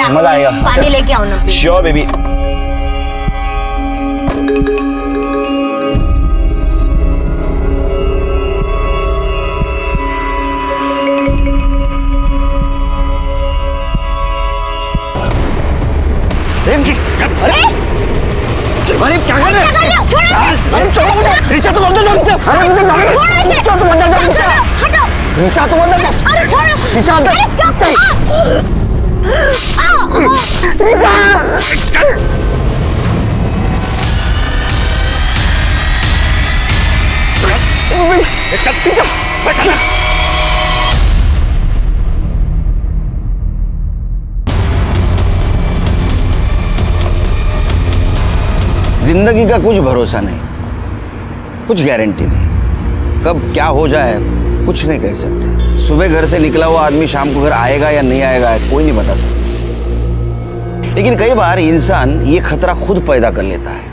बेटा मजा आएगा। पानी लेके आओ ना। Sure baby. अरे क्या कर रहे हो? अरे छोड़ो मुझे। रिचा तुम अंदर जाओ। अरे मुझे मारो। रिचा तुम अंदर जाओ। रिचा तुम अंदर जाओ। अरे छोड़ो। रिचा अंदर। रिचा। जिंदगी का कुछ भरोसा नहीं, कुछ गारंटी नहीं, कब क्या हो जाए कुछ नहीं कह सकते। सुबह घर से निकला हुआ आदमी शाम को घर आएगा या नहीं आएगा कोई नहीं बता सकता। लेकिन कई बार इंसान ये खतरा खुद पैदा कर लेता है।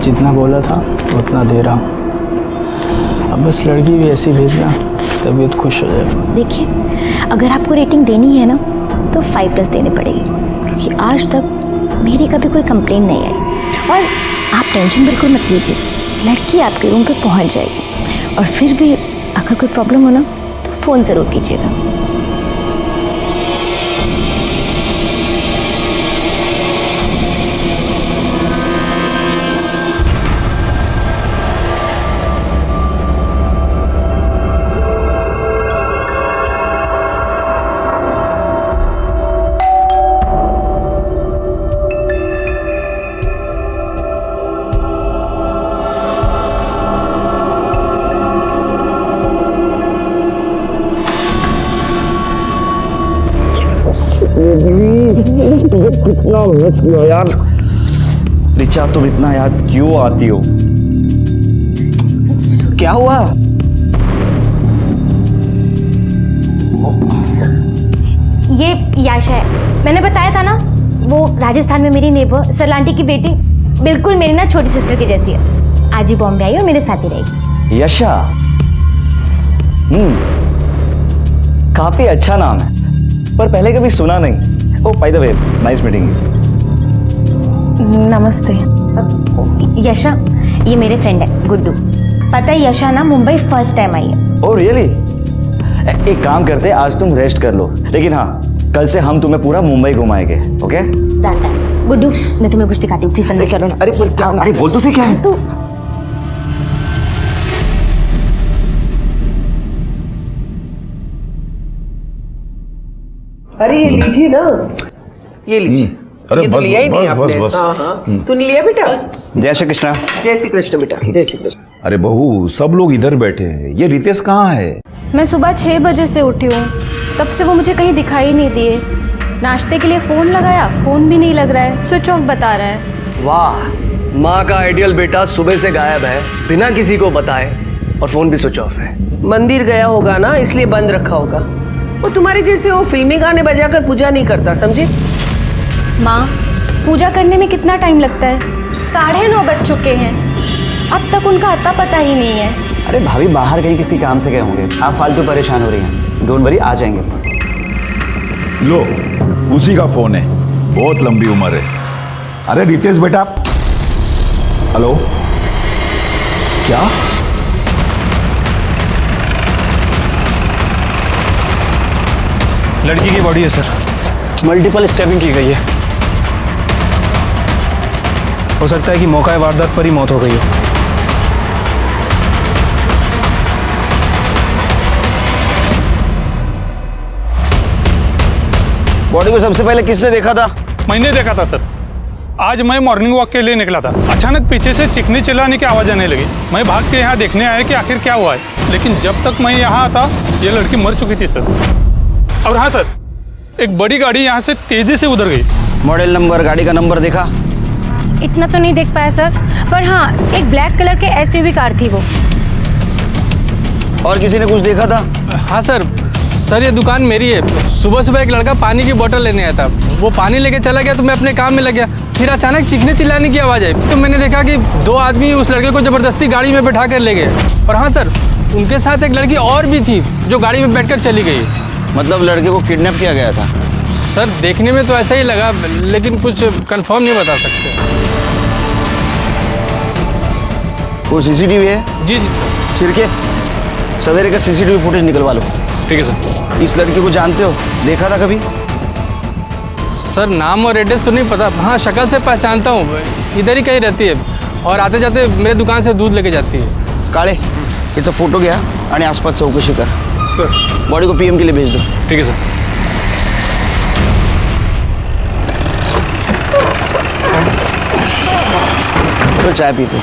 जितना बोला था उतना दे रहा हूँ। अब बस लड़की भी ऐसी भेजना, तबीयत खुश हो जाएगी। देखिए, अगर आपको रेटिंग देनी है ना तो 5+ देनी पड़ेगी, क्योंकि आज तक मेरी कभी कोई कंप्लेन नहीं आई। और आप टेंशन बिल्कुल मत लीजिए, लड़की आपके रूम पे पहुंच जाएगी। और फिर भी अगर कोई प्रॉब्लम हो ना तो फ़ोन ज़रूर कीजिएगा। कितना मस्त हुआ यार। रिचा तुम इतना याद क्यों आती हो? क्या हुआ? ये याशा है, मैंने बताया था ना, वो राजस्थान में मेरी नेबर सरलांटी की बेटी, बिल्कुल मेरी ना छोटी सिस्टर की जैसी है। आज ही बॉम्बे आई और मेरे साथ ही रहेगी। यशा। काफी अच्छा नाम है, पर पहले कभी सुना नहीं। Oh by the way, nice meeting you. नमस्ते। यशा, ये मेरे फ्रेंड है गुड्डू। पता है यशा ना मुंबई फर्स्ट टाइम आई है। Oh really? एक काम करते हैं, आज तुम रेस्ट कर लो, लेकिन हाँ कल से हम तुम्हें पूरा मुंबई घुमाएंगे। ओके? गुड्डू, मैं तुम्हें कुछ दिखाती हूँ, प्लीज अंदर चलो ना। अरे क्या? अरे बोल तो से क्या है? अरे ये लीजिए ना, ये लीजिए। अरे ये तो बस, लिया ही नहीं बस, आपने। बस। हाँ हाँ, तूने लिया बेटा? जय श्री कृष्णा। जय श्री कृष्ण बेटा, जय श्री कृष्ण। अरे बहू, सब लोग इधर बैठे हैं, ये रितेश कहाँ है? मैं सुबह 6 बजे से उठी हूँ, तब से वो मुझे कहीं दिखाई नहीं दिए। नाश्ते के लिए फ़ोन लगाया, फ़ोन भी नहीं लग रहा है, स्विच ऑफ बता रहा है। वाह, माँ का आइडियल बेटा सुबह से गायब है, बिना किसी को बताए, और फ़ोन भी स्विच ऑफ है। मंदिर गया होगा ना, इसलिए बंद रखा होगा। वो तुम्हारे जैसे वो फिल्मी गाने बजाकर पूजा नहीं करता, समझे? माँ, पूजा करने में कितना टाइम लगता है? 9:30 बज चुके हैं, अब तक उनका अता पता ही नहीं है। अरे भाभी, बाहर कहीं किसी काम से गए होंगे, आप फालतू परेशान हो रही हैं। डोंट वरी, आ जाएंगे। लो, उसी का फोन है, बहुत लंबी उम्र है। अरे रितेश बेटा। हेलो, क्या? लड़की की बॉडी है सर, मल्टीपल स्टैबिंग की गई है। हो सकता है कि मौका वारदात पर ही मौत हो गई हो। बॉडी को सबसे पहले किसने देखा था? मैंने देखा था सर। आज मैं मॉर्निंग वॉक के लिए निकला था, अचानक पीछे से चिकनी चिल्लाने की आवाज़ आने लगी। मैं भाग के यहाँ देखने आया कि आखिर क्या हुआ है, लेकिन जब तक मैं यहाँ आता ये लड़की मर चुकी थी सर। और हाँ सर, एक बड़ी गाड़ी यहाँ से तेजी से उधर गई। मॉडल नंबर, गाड़ी का नंबर देखा? इतना तो नहीं देख पाया सर, पर हाँ एक ब्लैक कलर के SUV कार थी वो। और किसी ने कुछ देखा था? हाँ सर, सर ये दुकान मेरी है। सुबह सुबह एक लड़का पानी की बोतल लेने आया था, वो पानी लेके चला गया तो मैं अपने काम में लग गया। फिर अचानक चीखने चिल्लाने की आवाज़ आई तो मैंने देखा कि 2 आदमी उस लड़के को ज़बरदस्ती गाड़ी में बैठा कर ले गए। और हाँ सर, उनके साथ एक लड़की और भी थी जो गाड़ी में बैठकर चली गई। मतलब लड़के को किडनैप किया गया था? सर देखने में तो ऐसा ही लगा, लेकिन कुछ कंफर्म नहीं बता सकते। वो सीसीटीवी है? जी जी सर। सिरके, सवेरे का सीसीटीवी फुटेज निकलवा लो। ठीक है सर। इस लड़की को जानते हो? देखा था कभी? सर नाम और एड्रेस तो नहीं पता, हाँ शक्ल से पहचानता हूँ, इधर ही कहीं रहती है और आते जाते मेरे दुकान से दूध लेके जाती है। काळे, याचा फोटो घ्या आणि आसपास चौकशी कर। सर बॉडी को पीएम के लिए भेज दो। ठीक है सर। तो चाय पीते?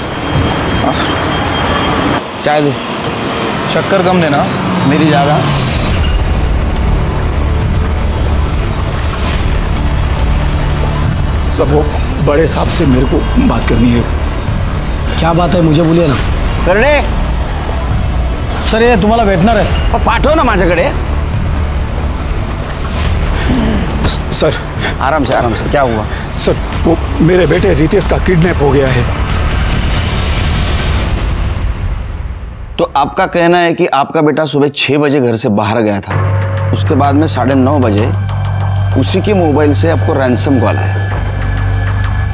चाय दे। शक्कर कम देना। मेरी ज़्यादा। सब वो बड़े साहब से मेरे को बात करनी है। क्या बात है मुझे बोलिए ना। करणे, सर ये तुम्हाला भेटणार आहे। पाठव ना माझ्याकडे। सर आराम से आराम से। क्या हुआ? सर वो मेरे बेटे रितेश का किडनैप हो गया है। तो आपका कहना है कि आपका बेटा सुबह 6 बजे घर से बाहर गया था, उसके बाद में 9:30 बजे उसी के मोबाइल से आपको रैंसम कॉल आया।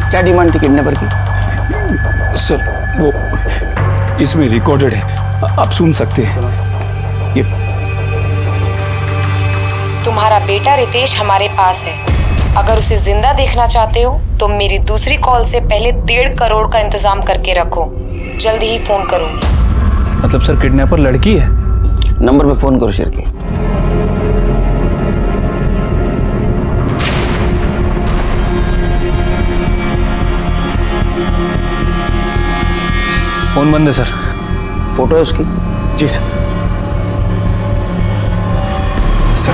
क्या डिमांड थी किडनैपर की? सर वो इसमें रिकॉर्डेड है, आप सुन सकते हैं। ये तुम्हारा बेटा रितेश हमारे पास है। अगर उसे जिंदा देखना चाहते हो तो मेरी दूसरी कॉल से पहले 1.5 करोड़ का इंतजाम करके रखो। जल्दी ही फोन करूंगी। मतलब सर किडनैपर लड़की है? नंबर पे फोन करो शिरके। फोन बंद है सर। फोटो है उसकी? जी सर। सर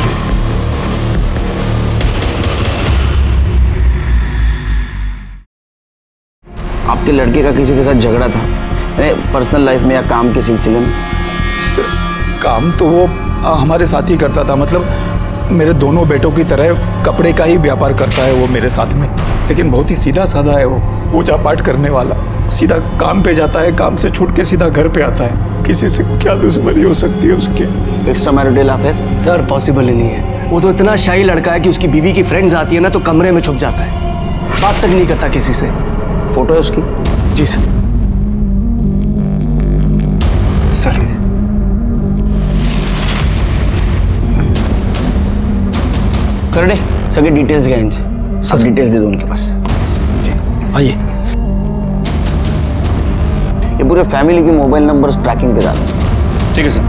आपके लड़के का किसी के साथ झगड़ा था पर्सनल लाइफ में या काम के सिलसिले में? तो काम तो वो हमारे साथ ही करता था, मतलब मेरे दोनों बेटों की तरह कपड़े का ही व्यापार करता है वो मेरे साथ में, लेकिन बहुत ही सीधा साधा है वो, पूजा पाठ करने वाला। सीधा काम पे जाता है, काम से छूट के सीधा घर पे आता है। किसी से क्या दुश्मनी हो सकती है उसकी? Extra marital affair? Sir possible ही नहीं है। वो तो इतना शाही लड़का है कि उसकी बीवी की फ्रेंड्स आती है ना तो कमरे में छुप जाता है, बात तक नहीं करता किसी से। फोटो है उसकी? जी सर। सर करणे, सगळे डिटेल्स घ्या इनसे। सब डिटेल्स दे दो उनके पास। आइए। ये पूरे फैमिली के मोबाइल नंबर्स ट्रैकिंग पे डालो। ठीक है सर।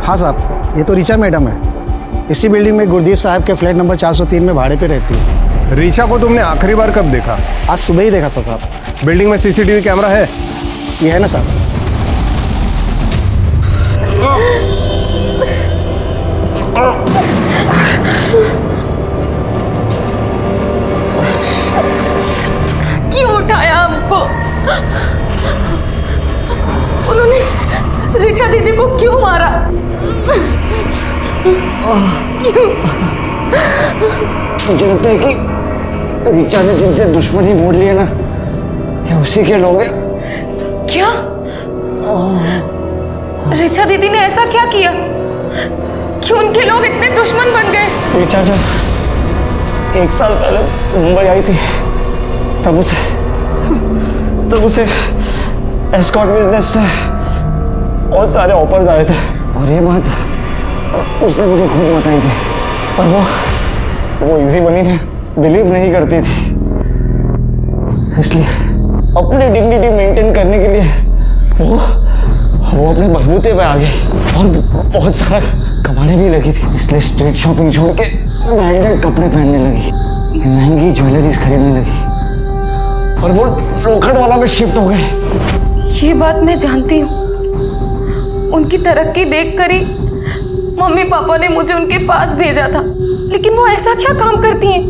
हाँ साहब, ये तो ऋचा मैडम है। इसी बिल्डिंग में गुरदीप साहब के फ्लैट नंबर 403 में भाड़े पे रहती है। ऋचा को तुमने आखिरी बार कब देखा? आज सुबह ही देखा था साहब। बिल्डिंग में सीसीटीवी कैमरा है? ये है ना साहब। क्यों उठाया हमको? उन्होंने ऋचा दीदी को क्यों मारा? क्यों? मुझे लगता है कि ऋचा ने जिनसे दुश्मनी मोड़ लिया ना, ये उसी के लोग हैं। क्या? ऋचा दीदी ने ऐसा क्या किया कि उनके लोग इतने दुश्मन बन गए? ऋचा जब 1 साल पहले मुंबई आई थी तब उसे एस्कॉर्ट बिजनेस से बहुत सारे ऑफर्स आए थे, और ये बात उसने मुझे खुद बताई थी, पर वो इजी मनी में बिलीव नहीं करती थी। इसलिए अपनी डिग्निटी मेंटेन करने के लिए वो अपने बलबूते पे आ गई और बहुत सारा कमाने भी लगी थी। इसलिए स्ट्रीट शॉपिंग छोड़ के ब्रांडेड कपड़े पहनने लगी, महंगी ज्वेलरीज खरीदने लगी, और वो लोखंड वाला में शिफ्ट हो गए। ये बात मैं जानती हूँ। उनकी तरक्की देखकर ही मम्मी पापा ने मुझे उनके पास भेजा था, लेकिन वो ऐसा क्या काम करती हैं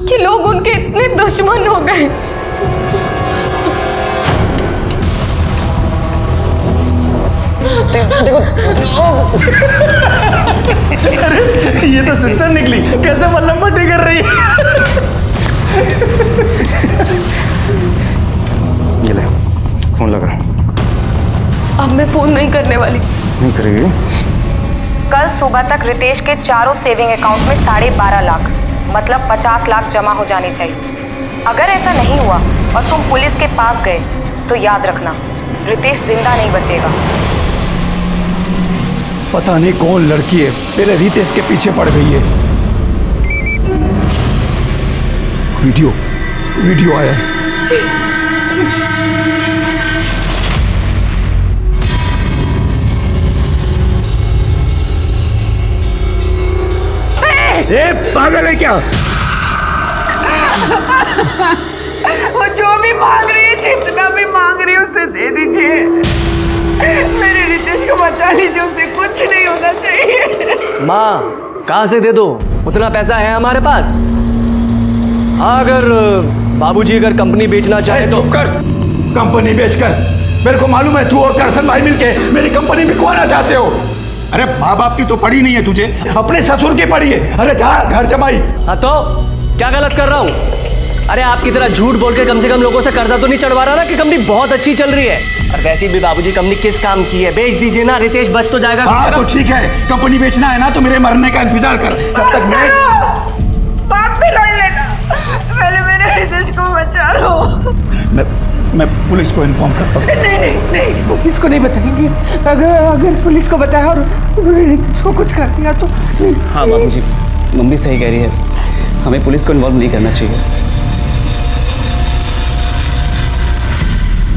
कि लोग उनके इतने दुश्मन हो गए? अरे ये तो सिस्टर निकली, कैसे मल्लम पट्टी कर रही है। ये ले फोन लगा। अब मैं फोन नहीं करने वाली। नहीं करेगी? कल सुबह तक रितेश के चारों सेविंग अकाउंट में 12.5 लाख मतलब 50 लाख जमा हो जानी चाहिए। अगर ऐसा नहीं हुआ और तुम पुलिस के पास गए तो याद रखना रितेश जिंदा नहीं बचेगा। पता नहीं कौन लड़की है मेरे रितेश के पीछे पड़ गई है। वीडियो आया है। ए, पागल है क्या? वो जो भी मांग रही है, जितना भी मांग रही है उसे दे दीजिए। मेरे रितेश को बचा लीजिए, उसे कुछ नहीं होना चाहिए। माँ कहाँ से दे दो, उतना पैसा है हमारे पास। हाँ, अगर बाबूजी अगर कंपनी बेचना चाहे तो। चुप कर। कंपनी बेचकर मेरे को मालूम है तू और करसन भाई मिलके मेरी कंपनी बिकवाना चाहते हो। अरे माँ बाप की तो पड़ी नहीं है तुझे, अपने ससुर की पड़ी है। अरे जा घर जमाई। हाँ तो क्या गलत कर रहा हूँ? अरे आपकी तरह झूठ बोल के कम से कम लोगों से कर्जा तो नहीं चढ़वा रहा ना कि कंपनी बहुत अच्छी चल रही है। और वैसे भी बाबूजी कंपनी किस काम की है, बेच दीजिए ना, रितेश बच तो जाएगा। हाँ तो ठीक है, कंपनी बेचना है ना तो मेरे मरने का इंतजार कर। जब तक मैं बात भी लड़ लेना, पहले मेरे रितेश को बचा लो। मैं पुलिस को इन्फॉर्म करता हूँ। नहीं, पुलिस को नहीं बताएंगे। अगर पुलिस को बताया और रितेश को कुछ कर दिया तो। हाँ बाबूजी, मम्मी सही कह रही है, हमें पुलिस को इन्वॉल्व नहीं करना चाहिए।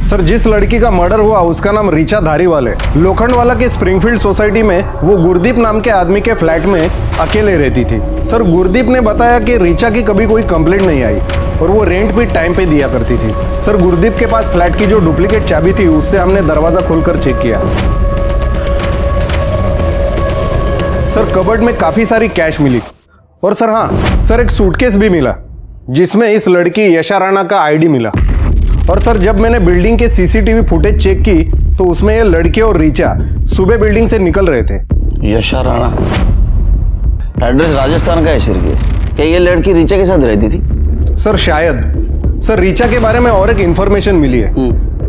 सर, जिस लड़की का मर्डर हुआ उसका नाम रीचा धारीवाल है। लोखंडवाला के स्प्रिंगफील्ड सोसाइटी में वो गुरदीप नाम के आदमी के फ्लैट में अकेले रहती थी। सर, गुरदीप ने बताया कि रीचा की कभी कोई कंप्लेंट नहीं आई और वो रेंट भी टाइम पे दिया करती थी। सर, गुरदीप के पास फ्लैट की जो डुप्लीकेट चाबी थी उससे हमने दरवाजा खोलकर चेक किया। सर, कबर्ड में काफी सारी कैश मिली और सर हाँ सर, एक सूटकेस भी मिला जिसमें इस लड़की यशा राणा का आईडी मिला। और सर, जब मैंने बिल्डिंग के सीसीटीवी फुटेज चेक की तो उसमें ये लड़के और रीचा सुबह बिल्डिंग से निकल रहे थे। यशा राणा, एड्रेस राजस्थान का है सर। क्या ये लड़की रीचा के साथ रहती थी? सर शायद। सर, रीचा के बारे में और एक इंफॉर्मेशन मिली है।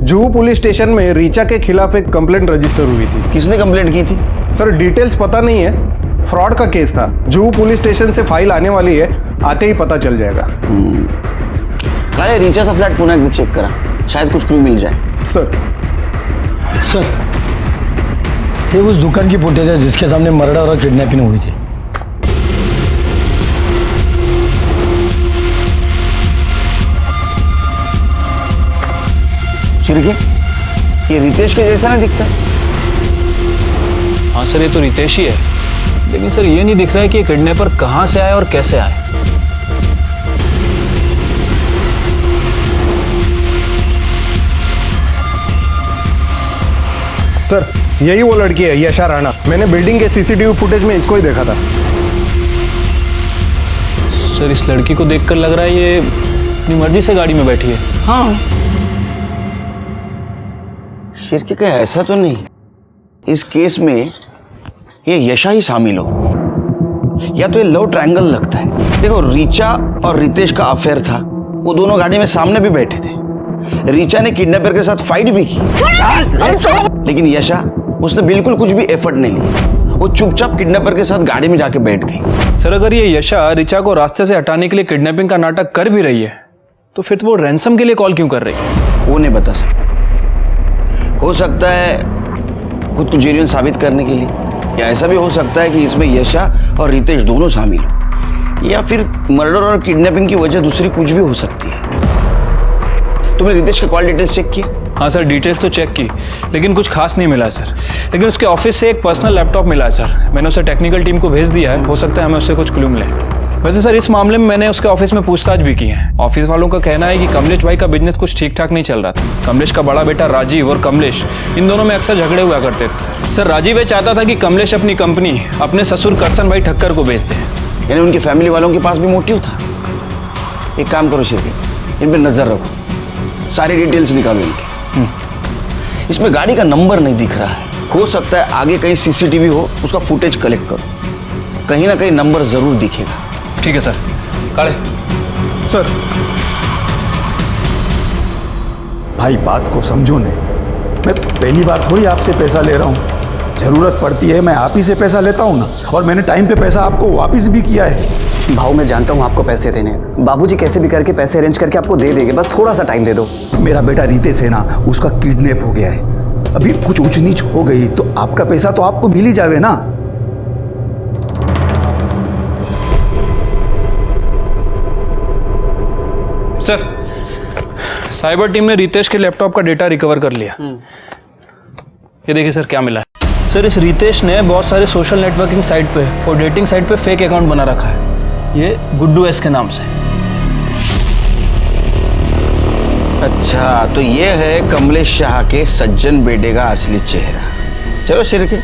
जुहू पुलिस स्टेशन में रीचा के खिलाफ एक कंप्लेंट रजिस्टर हुई थी। किसने कंप्लेंट की थी? सर, डिटेल्स पता नहीं है, फ्रॉड का केस था। जुहू पुलिस स्टेशन से फाइल आने वाली है, आते ही पता चल जाएगा। काले, रीचा सा फ्लैट पुनः चेक करा, शायद कुछ क्लू मिल जाए। सर, ये उस दुकान की फुटेज है जिसके सामने मर्डर और किडनैपिंग हुई थी। चिरके, ये रितेश के जैसा नहीं दिखता? हाँ सर, ये तो रितेश ही है, लेकिन सर ये नहीं दिख रहा है कि ये किडनैपर कहाँ से आए और कैसे आए। सर, यही वो लड़की है यशा राणा। मैंने बिल्डिंग के सीसीटीवी फुटेज में इसको ही देखा था। सर, इस लड़की को देखकर लग रहा है ये अपनी मर्जी से गाड़ी में बैठी है। हाँ, शिरके का ऐसा तो नहीं इस केस में ये यशा ही शामिल हो, या तो ये लव ट्रायंगल लगता है। देखो, रीचा और रितेश का अफेयर था, वो दोनों गाड़ी में सामने भी बैठे थे। रीचा ने किडनैपर के साथ फाइट भी की, लेकिन यशा, उसने बिल्कुल कुछ भी एफर्ट नहीं लिया। वो चुपचाप किडनैपर के साथ गाड़ी में जाके बैठ गई। सर, अगर ये यशा रीचा को रास्ते से हटाने के लिए किडनैपिंग का नाटक कर भी रही है तो फिर वो रैंसम के लिए कॉल क्यों कर रही है? वो नहीं बता सकता। हो सकता है खुद को जेन्युइन साबित करने के लिए, या ऐसा भी हो सकता है कि इसमें यशा और रितेश दोनों शामिल हो, या फिर मर्डर और किडनैपिंग की वजह दूसरी कुछ भी हो सकती है। तुमने रितेश के कॉल डिटेल्स चेक किए? हाँ सर, डिटेल्स तो चेक की, लेकिन कुछ खास नहीं मिला सर। लेकिन उसके ऑफिस से एक पर्सनल लैपटॉप मिला है सर। मैंने उसे टेक्निकल टीम को भेज दिया है, हो सकता है हमें उससे कुछ क्लू मिले। वैसे सर, इस मामले में मैंने उसके ऑफिस में पूछताछ भी की है। ऑफिस वालों का कहना है कि कमलेश भाई का बिजनेस कुछ ठीक ठाक नहीं चल रहा था। कमलेश का बड़ा बेटा राजीव और कमलेश, इन दोनों में अक्सर झगड़े हुआ करते थे। सर, राजीव ये चाहता था कि कमलेश अपनी कंपनी अपने ससुर करसन भाई ठक्कर को बेच दे। यानी उनकी फैमिली वालों के पास भी मोटिव था। एक काम करो शिरके, इन पर नजर रखो, सारी डिटेल्स निकालो इनकी। इसमें गाड़ी का नंबर नहीं दिख रहा है, हो सकता है आगे कहीं सीसीटीवी हो, उसका फुटेज कलेक्ट करो, कहीं ना कहीं नंबर जरूर दिखेगा। ठीक है सर। काले सर भाई बात को समझो ने, मैं पहली बार थोड़ी आपसे पैसा ले रहा हूँ। जरूरत पड़ती है मैं आप ही से पैसा लेता हूँ ना, और मैंने टाइम पे पैसा आपको वापस भी किया है। भाऊ मैं जानता हूँ आपको पैसे देने, बाबूजी कैसे भी करके पैसे अरेंज करके आपको दे देंगे, बस थोड़ा सा टाइम दे दो। मेरा बेटा रितेश है ना, उसका किडनैप हो गया है। अभी कुछ ऊंच नीच हो गई तो आपका पैसा तो आपको मिल ही जावे ना। सर, साइबर टीम ने रितेश के लैपटॉप का डेटा रिकवर कर लिया। ये देखिए सर क्या मिला है। सर इस रितेश ने बहुत सारे सोशल नेटवर्किंग साइट पे और डेटिंग साइट पे फेक अकाउंट बना रखा है, ये गुड्डू एस के नाम से। अच्छा, तो ये है कमलेश शाह के सज्जन बेटे का असली चेहरा। चलो शिरके,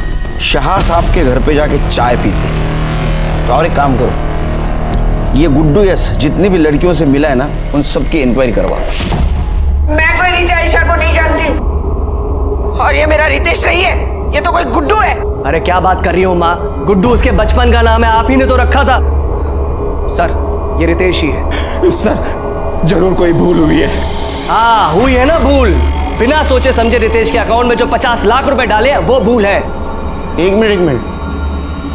शाह साहब के घर पे जाके चाय पीते। तो और एक काम करो, ये गुड्डू यस जितनी भी लड़कियों से मिला है ना, उन सबकी इंक्वायरी करवा। मैं कोई रिचा ईशा को नहीं जानती, और ये मेरा रितेश नहीं है, ये तो कोई गुड्डू है। अरे क्या बात कर रही हो माँ, गुड्डू उसके बचपन का नाम है, आप ही ने तो रखा था। सर ये रितेश ही है। सर जरूर कोई भूल हुई है। हाँ हुई है ना भूल, बिना सोचे समझे रितेश के अकाउंट में जो 50 लाख रुपए डाले हैं वो भूल है। एक मिनट,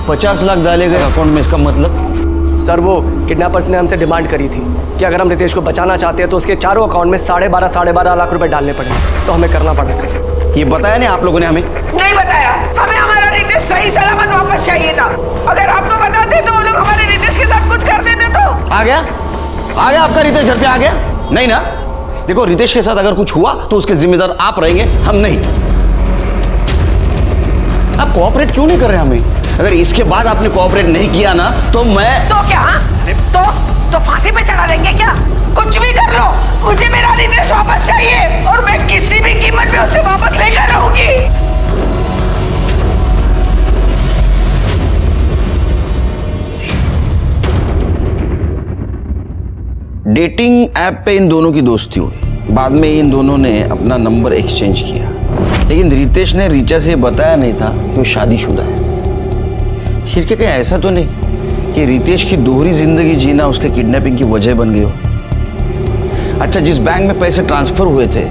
50 लाख डाले गए अकाउंट में, इसका मतलब? सर वो किडनैपर्स ने हमसे डिमांड करी थी कि अगर हम रितेश को बचाना चाहते हैं तो उसके चारों अकाउंट में 12.5 लाख रुपए डालने पड़ेंगे, तो हमें करना पड़े सर। ये बताया नहीं आप लोगों ने हमें? नहीं बताया, हमें हमारा रितेश सही सलामत वापस चाहिए था। अगर आपको बताते तो वो लोग हमारे रितेश के साथ कुछ कर देते। तो आ गया आपका रितेश घर पे आ गया? नहीं ना? देखो रितेश के साथ अगर कुछ हुआ तो उसके जिम्मेदार आप रहेंगे, हम नहीं। आप कोऑपरेट क्यों नहीं कर रहे हमें? अगर इसके बाद आपने कोऑपरेट नहीं किया ना तो मैं तो क्या तो फांसी पे चढ़ा देंगे क्या? कुछ भी कर लो, मुझे मेरा रितेश वापस चाहिए, और मैं किसी भी कीमत पे उसे वापस लेकर रहूंगी। डेटिंग ऐप पे इन दोनों की दोस्ती हुई, बाद में इन दोनों ने अपना नंबर एक्सचेंज किया, लेकिन रितेश ने रीचा से बताया नहीं था कि वो शादीशुदा है। शिरके कहीं ऐसा तो नहीं कि रितेश की दोहरी जिंदगी जीना उसके किडनैपिंग की वजह बन गई हो? अच्छा, जिस बैंक में पैसे ट्रांसफर हुए थे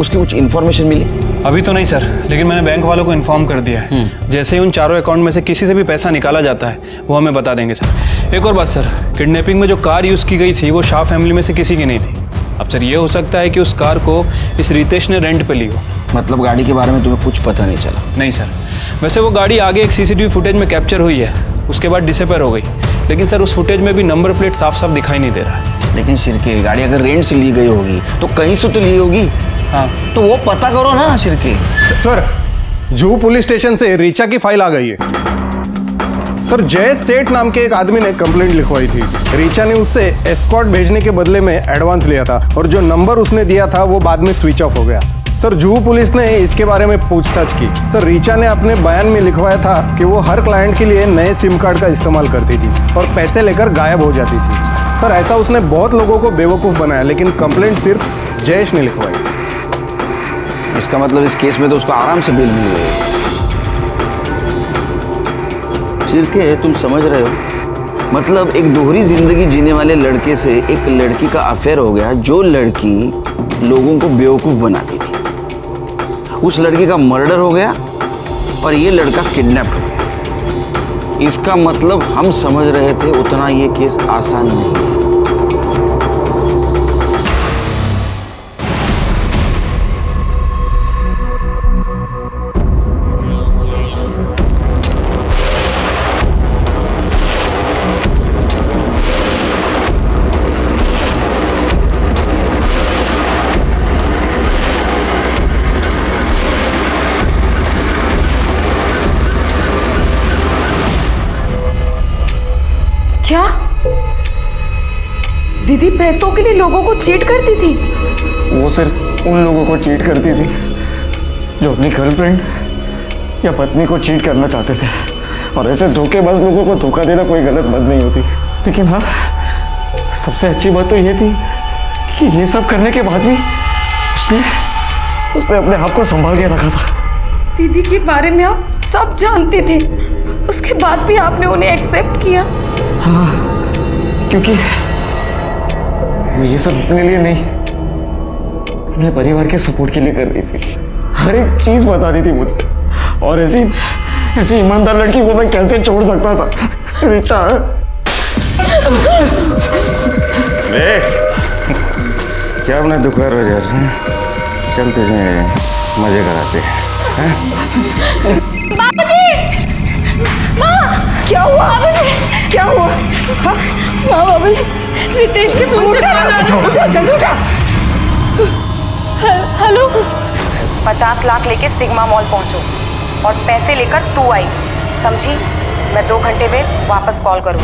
उसकी कुछ इन्फॉर्मेशन मिली? अभी तो नहीं सर, लेकिन मैंने बैंक वालों को इन्फॉर्म कर दिया है। जैसे ही उन चारों अकाउंट में से किसी से भी पैसा निकाला जाता है वो हमें बता देंगे सर। एक और बात सर, किडनैपिंग में जो कार यूज़ की गई थी वो शाह फैमिली में से किसी की नहीं थी। अब सर ये हो सकता है कि उस कार को इस रितेश ने रेंट पे ली हो। मतलब गाड़ी के बारे में तुम्हें कुछ पता नहीं चला? नहीं सर, वैसे वो गाड़ी आगे एक सीसीटीवी फुटेज में कैप्चर हुई है, उसके बाद डिसअपीयर हो गई, लेकिन सर उस फुटेज में भी नंबर प्लेट साफ साफ दिखाई नहीं दे रहा है। लेकिन शिरके, गाड़ी अगर रेंट से ली गई होगी तो कहीं से तो ली होगी। हाँ तो वो पता करो ना Shirke. Sir Juhu police station से रीचा की फाइल आ गई है। सर जय सेठ नाम के एक आदमी ने कंप्लेंट लिखवाई थी। रीचा ने उससे एस्कॉर्ट भेजने के बदले में एडवांस लिया था, और जो नंबर उसने दिया था वो बाद में स्विच ऑफ हो गया। सर जुहू पुलिस ने इसके बारे में पूछताछ की। सर रीचा ने अपने बयान में लिखवाया था कि वो हर क्लाइंट के लिए नए सिम कार्ड का इस्तेमाल करती थी और पैसे लेकर गायब हो जाती थी। सर ऐसा उसने बहुत लोगों को बेवकूफ़ बनाया, लेकिन कंप्लेंट सिर्फ जयेश ने लिखवाई। इसका मतलब इस केस में तो उसको आराम से बेल मिल गई। शिरके, तुम समझ रहे हो? मतलब एक दोहरी जिंदगी जीने वाले लड़के से एक लड़की का अफेयर हो गया, जो लड़की लोगों को बेवकूफ बनाती थी। उस लड़की का मर्डर हो गया और ये लड़का किडनैप हो गया। इसका मतलब हम समझ रहे थे उतना ये केस आसान नहीं है। क्या दीदी पैसों के लिए लोगों को चीट करती थी? वो सिर्फ उन लोगों को चीट करती थी जो अपनी गर्लफ्रेंड या पत्नी को चीट करना चाहते थे, और ऐसे धोखेबाज लोगों को धोखा देना कोई गलत बात नहीं होती। लेकिन हाँ, सबसे अच्छी बात तो ये थी कि ये सब करने के बाद भी उसने अपने आप को संभाल के रखा था। दीदी के बारे में आप सब जानते थे, उसके बाद भी आपने उन्हें एक्सेप्ट किया। हाँ, क्योंकि वो ये सब अपने लिए नहीं, अपने परिवार के सपोर्ट के लिए कर रही थी। हर एक चीज बताती थी मुझसे, और ऐसी ऐसी ईमानदार लड़की को मैं कैसे छोड़ सकता था। रिचा क्या अपना दुखा रहा यार, चल तुझे मजे कराते हैं। बाबूजी! माँ! क्या हुआ? बाबूजी! क्या हुआ? हाँ? माँ, बाबूजी, रितेश के फोन से उठा, जल्दी उठा। हेलो। 50 लाख लेके सिग्मा मॉल पहुंचो और पैसे लेकर तू आई, समझी? मैं 2 घंटे में वापस कॉल करूँ।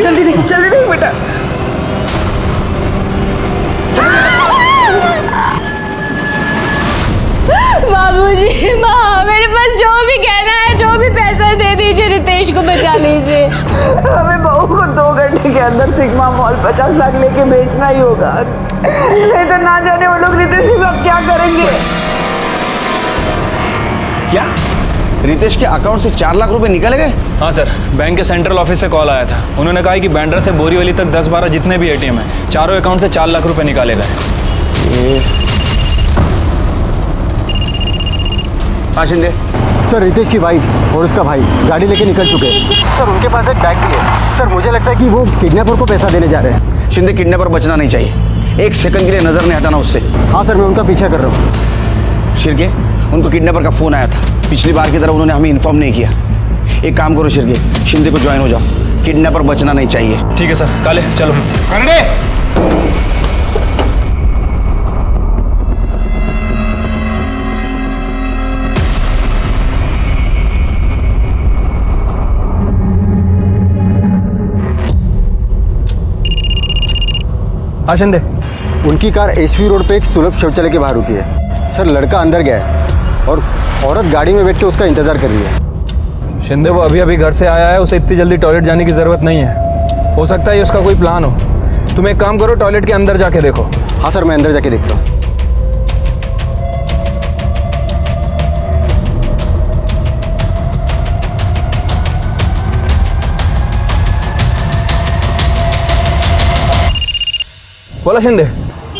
जल्दी देख बेटा। बाबूजी, माँ, मेरे पास जो भी कहना है, जो भी पैसा दे दीजिए, रितेश को बचा लीजिए। हमें बहू को 2 घंटे के अंदर सिग्मा मॉल 50 लाख लेके बेचना ही होगा, नहीं तो ना जाने वो लोग रितेश के साथ क्या करेंगे। क्या रितेश के अकाउंट से 4 लाख रुपए निकले गए? हाँ सर, बैंक के सेंट्रल ऑफिस से कॉल आया था। उन्होंने कहा कि बैंड्रा से बोरीवली तक 10-12 जितने भी एटीएम हैं, चारों अकाउंट से 4 लाख रुपए निकाले गए। हाँ शिंदे। सर, रितेश की वाइफ और उसका भाई गाड़ी लेके निकल चुके हैं। सर, उनके पास एक बैग भी है। सर, मुझे लगता है कि वो किडनैपर को पैसा देने जा रहे हैं। शिंदे, किडनैपर बचना नहीं चाहिए, 1 सेकंड के लिए नजर नहीं हटाना उससे। हाँ सर, मैं उनका पीछा कर रहा हूँ। शिरके, उनको किडनैपर का फोन आया था, पिछली बार की तरह उन्होंने हमें इन्फॉर्म नहीं किया। एक काम करो शिरके, शिंदे को ज्वाइन हो जाओ, किडनैपर बचना नहीं चाहिए। ठीक है सर। काले चलो। हाँ शिंदे। उनकी कार एसवी रोड पे एक सुलभ शौचालय के बाहर रुकी है। सर, लड़का अंदर गया है और औरत गाड़ी में बैठ के उसका इंतजार कर रही है। शिंदे, वो अभी घर से आया है, उसे इतनी जल्दी टॉयलेट जाने की ज़रूरत नहीं है। हो सकता है ये उसका कोई प्लान हो। तुम एक काम करो, टॉयलेट के अंदर जाके देखो। हाँ सर, मैं अंदर जाके देखता हूँ। बोला शिंदे।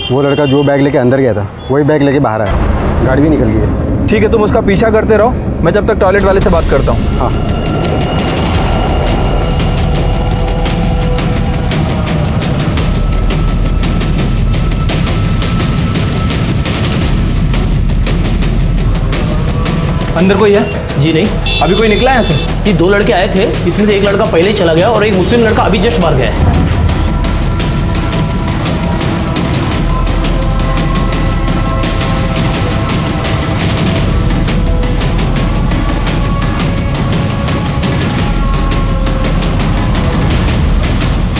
वो लड़का जो बैग लेके अंदर गया था वही बैग लेके बाहर आया, गाड़ी भी निकल गई है। ठीक है, तुम उसका पीछा करते रहो, मैं जब तक टॉयलेट वाले से बात करता हूँ। हाँ। अंदर कोई है? जी नहीं। अभी कोई निकला है यहाँ से? जी 2 लड़के आए थे, इसमें से एक लड़का पहले ही चला गया और एक मुस्लिम लड़का अभी जस्ट बाहर गया है।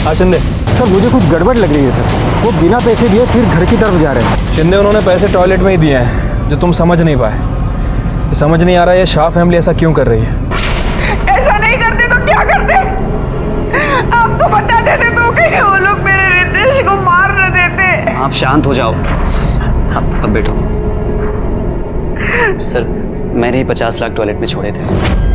हाँ शिंदे। सर, मुझे कुछ गड़बड़ लग रही है सर। वो बिना पैसे दिए फिर घर की तरफ जा रहे हैं। शिंदे, उन्होंने पैसे टॉयलेट में ही दिए हैं, जो तुम समझ नहीं पाए। ये समझ नहीं आ रहा है ये शाह फैमिली ऐसा क्यों कर रही है। ऐसा नहीं करते तो क्या करते? आपको बता देते तो कहीं वो लोग मेरे रितेश को मार न देते। आप शांत हो जाओ। अब बैठो। सर, मैंने ही 50 लाख टॉयलेट में छोड़े थे।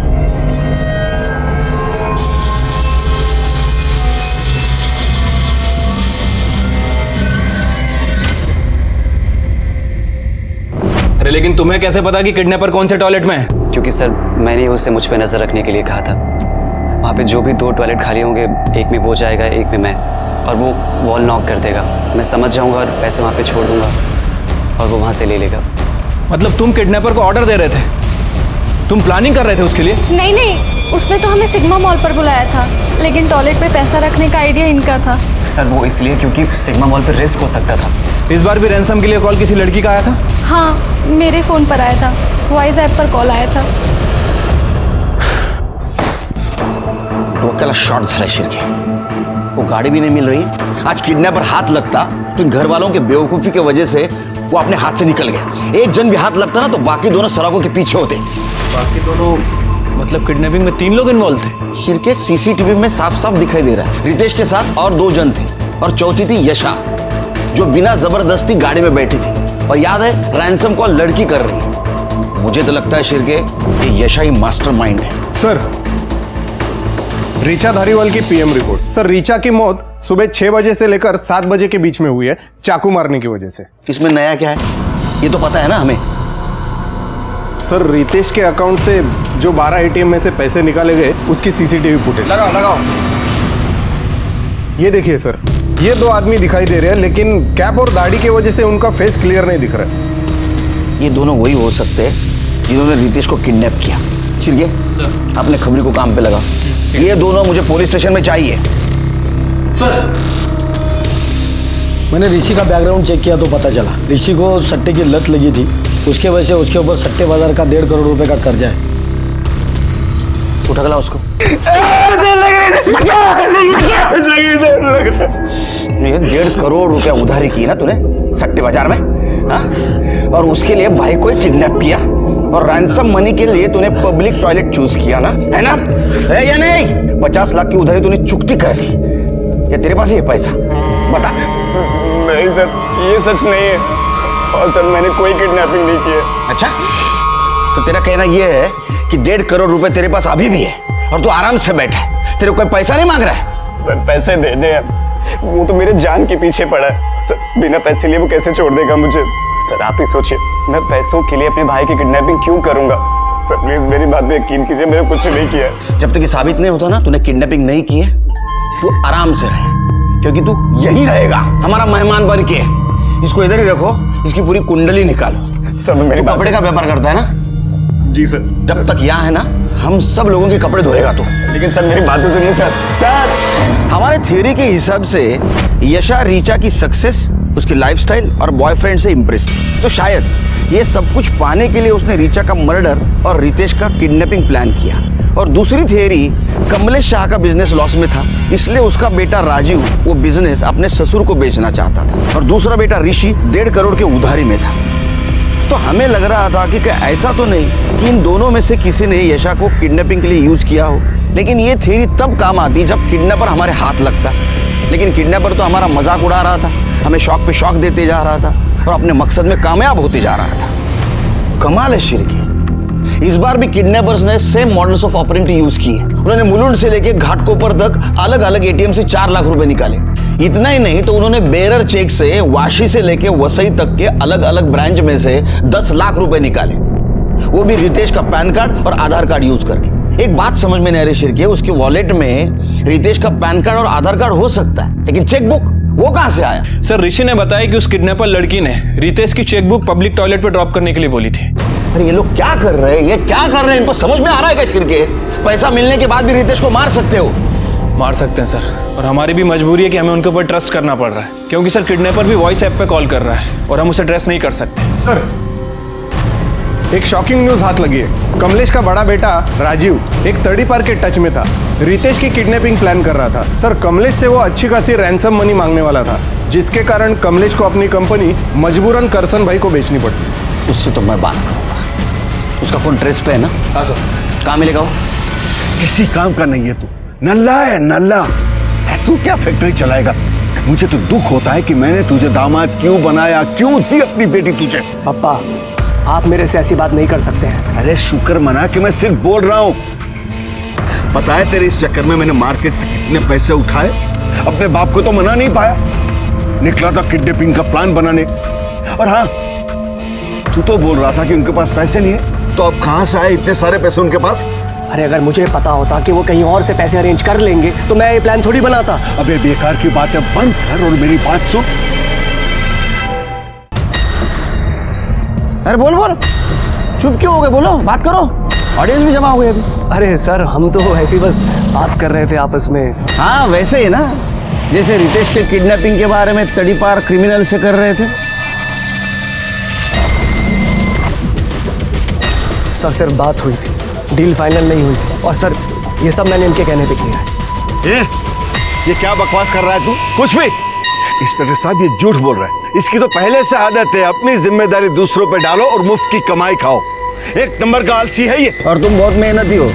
अरे लेकिन तुम्हें कैसे पता कि किडनैपर कौन से टॉयलेट में है? क्योंकि सर, मैंने ही उससे मुझ पे नजर रखने के लिए कहा था। वहाँ पे जो भी 2 टॉयलेट खाली होंगे, एक में वो जाएगा, एक में मैं, और वो वॉल नॉक कर देगा। मैं समझ जाऊंगा और पैसे वहाँ पे छोड़ दूंगा और वो वहाँ से ले लेगा। मतलब तुम किडनैपर को ऑर्डर दे रहे थे? तुम प्लानिंग कर रहे थे उसके लिए? नहीं नहीं, उसने तो हमें सिग्मा मॉल पर बुलाया था, लेकिन टॉयलेट पे पैसा रखने का आइडिया इनका था। सर, वो इसलिए क्योंकि सिग्मा मॉल पर रिस्क हो सकता था। इस बार भी रैंसम के लिए कॉल किसी लड़की का आया था? हाँ, मेरे फ़ोन पर आया था, वॉइस ऐप पर कॉल आया था। डोक्याला शॉर्ट झाला शिरके, वो गाड़ी भी नहीं मिल रही। आज किडनैपर हाथ लगता तो इन घर वालों के बेवकूफ़ी की वजह से वो अपने हाथ से निकल गया। एक जन भी हाथ लगता ना तो बाकी दोनों सड़कों के पीछे होते। बाकी दोनों मतलब किडनैपिंग में 3 लोग इन्वॉल्व थे? शिरके, सीसीटीवी में साफ साफ दिखाई दे रहा है रितेश के साथ और 2 जन थे और चौथी थी यशा। जो बिना जबरदस्ती गाड़ी में बैठी थी, और याद है रैंसम कॉल लड़की कर रही है। मुझे तो लगता है शिर्के ये यशा ही मास्टरमाइंड है। सर, रीचा धारीवाल की पीएम रिपोर्ट। सर, रीचा की मौत सुबह 6 बजे से लेकर 7 बजे के बीच में हुई है, चाकू मारने की वजह से। इसमें नया क्या है, ये तो पता है ना हमें। सर, रितेश के अकाउंट से जो 12 एटीएम में से पैसे निकाले गए उसकी सीसीटीवी फुटेज लगाओ। ये देखिए सर, ये 2 आदमी दिखाई दे रहे हैं, लेकिन कैप और दाढ़ी की वजह से उनका फेस क्लियर नहीं दिख रहा है। ये दोनों वही हो सकते हैं जिन्होंने रितेश को किडनैप किया। चिरगे, अपने खबरी को काम पे लगा। ये दोनों मुझे पुलिस स्टेशन में चाहिए। सर, मैंने ऋषि का बैकग्राउंड चेक किया तो पता चला ऋषि को सट्टे की लत लगी थी, उसके वजह से उसके ऊपर सट्टे बाजार का 1.5 करोड़ रुपए का कर्जा है। उठा गला उसको। ये 1.5 करोड़ रुपया उधारी की ना तूने सट्टे बाजार में, हा? और उसके लिए भाई को किडनैप किया, और रैंसम मनी के लिए तूने पब्लिक टॉयलेट चूज किया ना, है ना? है या नहीं? 50 लाख की उधारी तूने चुकती कर दी। क्या तेरे पास ये पैसा? बता। नहीं सर, ये सच नहीं है। और सर, मैंने कोई किडनैपिंग नहीं की है। अच्छा, तो तेरा कहना ये है कि 1.5 करोड़ रुपए तेरे पास अभी भी है और तू आराम से बैठा है, तेरे को कोई पैसा नहीं मांग रहा है? सर, पैसे दे दे, वो तो मेरे जान के पीछे पड़ा है। सर, बिना पैसे लिए वो कैसे छोड़ देगा मुझे? सर, आप ही सोचिए, मैं पैसों के लिए अपने भाई की किडनैपिंग क्यों करूंगा? सर, प्लीज मेरी बात पे यकीन कीजिए, मैंने कुछ नहीं किया है। जब तक ये साबित नहीं होता ना तूने किडनैपिंग नहीं की है, तू आराम से रहे, क्योंकि तू यही रहेगा हमारा मेहमान बन के। इसको इधर ही रखो, इसकी पूरी कुंडली निकालो। सब मेरी कपड़े का व्यापार करता है ना? जी सर। जब तक यहाँ है ना, हम सब लोगों के कपड़े धोएगा तू। लेकिन सर, मेरी बात तो सुनिए सर। सर, हमारे थ्योरी के हिसाब से यशा रीचा की सक्सेस, उसकी लाइफस्टाइल और बॉयफ्रेंड से इंप्रेस थी, तो शायद ये सब कुछ पाने के लिए उसने रीचा का मर्डर और रितेश का किडनैपिंग प्लान किया। और दूसरी थियरी, कमलेश शाह का बिजनेस लॉस में था, इसलिए उसका बेटा राजीव वो बिजनेस अपने ससुर को बेचना चाहता था, और दूसरा बेटा ऋषि 1.5 करोड़ के उधारी में था। तो हमें लग रहा था कि ऐसा तो नहीं कि इन दोनों में से किसी ने यशा को किडनैपिंग के लिए यूज किया हो, लेकिन ये थियरी तब काम आती जब किडनैपर हमारे हाथ लगता। लेकिन किडनैपर तो हमारा मजाक उड़ा रहा था, हमें शौक पे शौक देते जा रहा था और अपने मकसद में कामयाब होते जा रहा था। कमाल है शिरकी, इस बार भी किडनैपर्स ने सेम मॉडल्स ऑफ ऑपरेंटी यूज किए। उन्होंने मुलुंड से लेके घाटकोपर तक अलग अलग एटीएम से 4 लाख रुपए निकाले। इतना ही नहीं तो उन्होंने बेरर चेक से वाशी से लेके वसई तक के अलग अलग ब्रांच में से 10 लाख रुपए निकाले, वो भी रितेश का पैन कार्ड और आधार कार्ड यूज करके। एक बात समझ में नहीं आ रही शिरके, उसके वॉलेट में रितेश का पैन कार्ड और आधार कार्ड हो सकता है, लेकिन चेकबुक वो कहां से आया? सर, ऋषि ने बताया कि उस किडनैपर लड़की ने रितेश की चेकबुक पब्लिक टॉयलेट पे ड्रॉप करने के लिए बोली थी। अरे ये लोग क्या कर रहे हैं, ये क्या कर रहे हैं? इनको समझ में आ रहा है क्या शिरके? पैसा मिलने के बाद भी रितेश को मार सकते हो? मार सकते हैं सर, और हमारी भी मजबूरी है कि हमें उनके ऊपर ट्रस्ट करना पड़ रहा है, क्योंकि सर किडनैपर भी वॉइस ऐप पे कॉल कर रहा है और हम उसे ट्रेस नहीं कर सकते। सर, एक शॉकिंग न्यूज हाथ लगी है। कमलेश का बड़ा बेटा राजीव एक 30 पार के टच में था, रितेश की किडनैपिंग प्लान कर रहा था। सर, कमलेश से वो अच्छी खासी रैंसम मनी मांगने वाला था, जिसके कारण कमलेश को अपनी कंपनी मजबूरन करसन भाई को बेचनी पड़ी। उससे तो मैं बात करूंगा, उसका फोन ट्रेस पे है ना? हाँ सर। कहाँ मिलेगा वो? किसी काम का नहीं है तू, नल्ला है नल्ला। तू क्या फैक्ट्री चलाएगा? मुझे तो दुख होता है कि मैंने तुझे दामाद क्यों बनाया, क्यों दी अपनी बेटी तुझे। पापा, आप मेरे से ऐसी बात नहीं कर सकते हैं। अरे शुक्र मना कि मैं सिर्फ बोल रहा हूँ। पता है तेरे इस चक्कर में मैंने मार्केट से कितने पैसे उठाए, अपने बाप को तो मना नहीं पाया, निकला था किडनैपिंग का प्लान बनाने। और हाँ, तू तो बोल रहा था कि उनके पास पैसे नहीं है, तो अब कहां से आए इतने सारे पैसे उनके पास? अरे अगर मुझे पता होता कि वो कहीं और से पैसे अरेंज कर लेंगे तो मैं ये प्लान थोड़ी बनाता। अबे बेकार की बातें बंद कर और मेरी बात सुन। अरे बोल बोल, चुप क्यों हो गए? बोलो, बात करो, ऑडियंस भी जमा हो गई अभी। अरे सर, हम तो ऐसी बस बात कर रहे थे आपस में। हाँ, वैसे ही ना, जैसे रितेश के किडनैपिंग के बारे में तड़ीपार क्रिमिनल से कर रहे थे। सर, सिर्फ बात हुई थी, डील फाइनल नहीं हुई थी, और सर ये सब मैंने इनके कहने पे किया है। ये क्या बकवास कर रहा है तू? कुछ भी। इंस्पेक्टर साहब, ये झूठ बोल रहा है। इसकी तो पहले से आदत है, अपनी जिम्मेदारी दूसरों पे डालो और मुफ्त की कमाई खाओ। एक नंबर का आलसी है ये। और तुम बहुत मेहनती हो।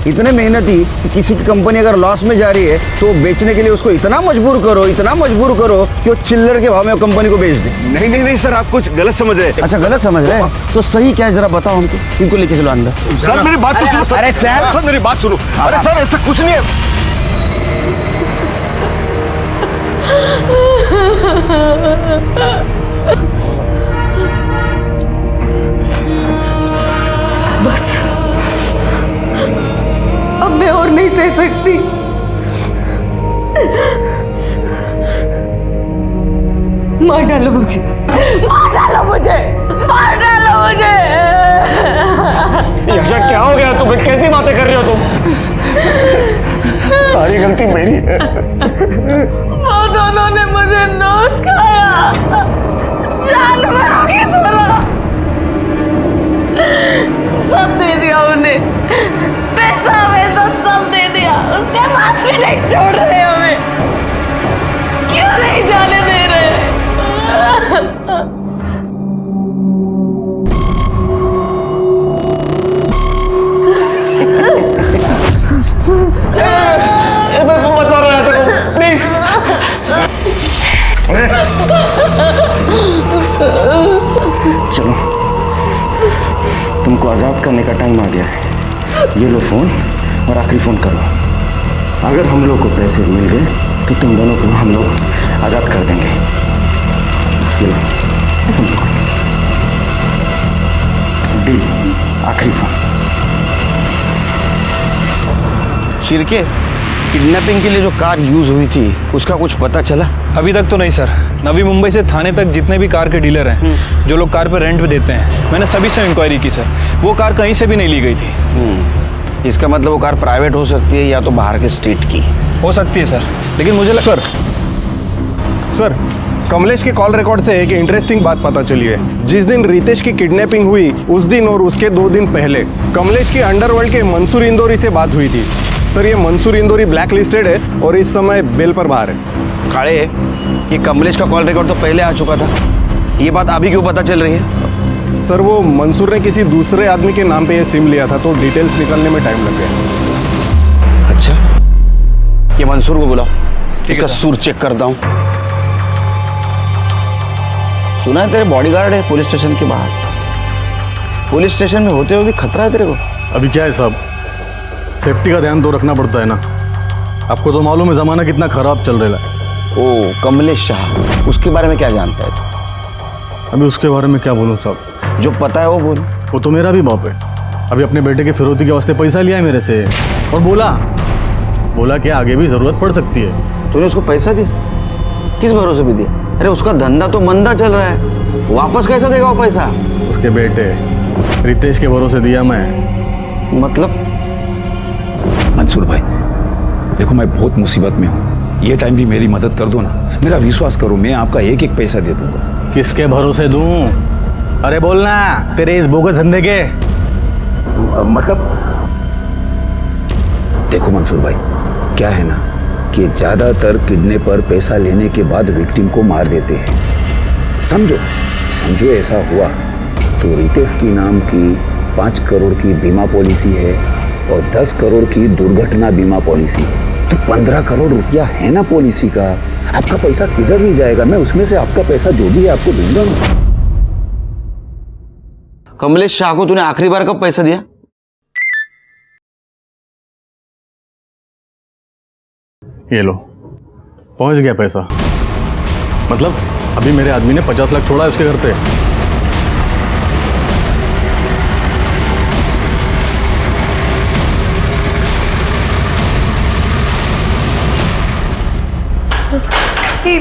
इतने मेहनती कि किसी की कंपनी अगर लॉस में जा रही है तो बेचने के लिए उसको इतना मजबूर करो कि वो चिल्लर के भाव में कंपनी को बेच दे। नहीं नहीं नहीं सर, आप कुछ गलत समझ रहे हैं। अच्छा गलत समझ रहे हैं तो सही क्या है जरा बताओ हमको, इनको लेके चलो अंदर। सर मेरी बात तो सुनो सर। अरे सर मेरी बात सुनो। अरे सर ऐसा कुछ नहीं है। बस अब मैं और नहीं सह सकती। मार डालो मुझे, मार डालो मुझे, मार डालो मुझे। यशा क्या हो गया तुम्हें, कैसी बातें कर रही हो तुम? सारी गलती मेरी है। वो दोनों ने मुझे नोच खाया, जानवरों की तरह सब दे दिया उन्हें, पैसा वैसा सब दे दिया, उसके बाद भी नहीं छोड़ रहे हमें। क्यों नहीं जाने दे रहे? मत मारो ऐसा तुम, प्लीज। चलो तुमको आजाद करने का टाइम आ गया है। ये लो फोन और आखिरी फोन करो। अगर हम लोग को पैसे मिल गए तो तुम दोनों को हम लोग आजाद कर देंगे। ये लो डील, आखिरी फोन। शिरके, किडनैपिंग के लिए जो कार यूज हुई थी उसका कुछ पता चला? अभी तक तो नहीं सर। नवी मुंबई से थाने तक जितने भी कार के डीलर हैं जो लोग कार पे रेंट पे देते हैं, मैंने सभी से इंक्वायरी की सर। वो कार कहीं से भी नहीं ली गई थी। इसका मतलब वो कार प्राइवेट हो सकती है या तो बाहर के स्टेट की हो सकती है सर, लेकिन मुझे सर कमलेश के कॉल रिकॉर्ड से एक इंटरेस्टिंग बात पता चली है। जिस दिन रितेश की किडनैपिंग हुई उस दिन और उसके 2 दिन पहले कमलेश की अंडरवर्ल्ड के मंसूर इंदौरी से बात हुई थी। सर ये मंसूर इंदौरी ब्लैक लिस्टेड है और इस समय बेल पर बाहर है। काले, ये कमलेश का कॉल रिकॉर्ड तो पहले आ चुका था, ये बात अभी क्यों पता चल रही है? सर वो मंसूर ने किसी दूसरे आदमी के नाम पे ये सिम लिया था तो डिटेल्स निकालने में टाइम लग गया। अच्छा, ये मंसूर को बुलाओ, इसका सुर चेक करता हूँ। सुना है तेरे बॉडीगार्ड है पुलिस स्टेशन के बाहर। पुलिस स्टेशन में होते हुए भी खतरा है तेरे को? अभी क्या है साहब, सेफ्टी का ध्यान तो रखना पड़ता है ना। आपको तो मालूम है जमाना कितना खराब चल रहा है। ओ कमलेश शाह, उसके बारे में क्या जानता है तू? अभी उसके बारे में क्या बोलूं साहब? जो पता है वो बोल। वो तो मेरा भी बाप है। अभी अपने बेटे के फिरौती के वास्ते पैसा लिया है मेरे से और बोला कि आगे भी जरूरत पड़ सकती है। तूने उसको पैसा दिया? किस भरोसे भी दिया? अरे उसका धंधा तो मंदा चल रहा है, वापस कैसा देगा वो पैसा? उसके बेटे रितेश के भरोसे दिया मैं। मतलब? मंसूर भाई देखो, मैं बहुत मुसीबत में हूँ, ये टाइम भी मेरी मदद कर दो ना। मेरा विश्वास करो, मैं आपका एक एक पैसा दे दूंगा। किसके भरोसे दूं? अरे बोलना तेरे इस बोगस धंधे के। मतलब देखो मंसूर भाई, क्या है ना कि ज्यादातर किडनैपर पैसा लेने के बाद विक्टिम को मार देते हैं। समझो ऐसा हुआ तो रितेश की नाम की 5 करोड़ की बीमा पॉलिसी है और 10 करोड़ की दुर्घटना बीमा पॉलिसी, तो 15 करोड़ रुपया है ना पॉलिसी का। आपका पैसा किधर नहीं जाएगा, मैं उसमें से आपका पैसा जो भी है आपको दूंगा ना। कमलेश शाह को तूने आखिरी बार कब पैसा दिया? ये लो, पहुंच गया पैसा। मतलब अभी मेरे आदमी ने 50 लाख छोड़ा है उसके घर पे।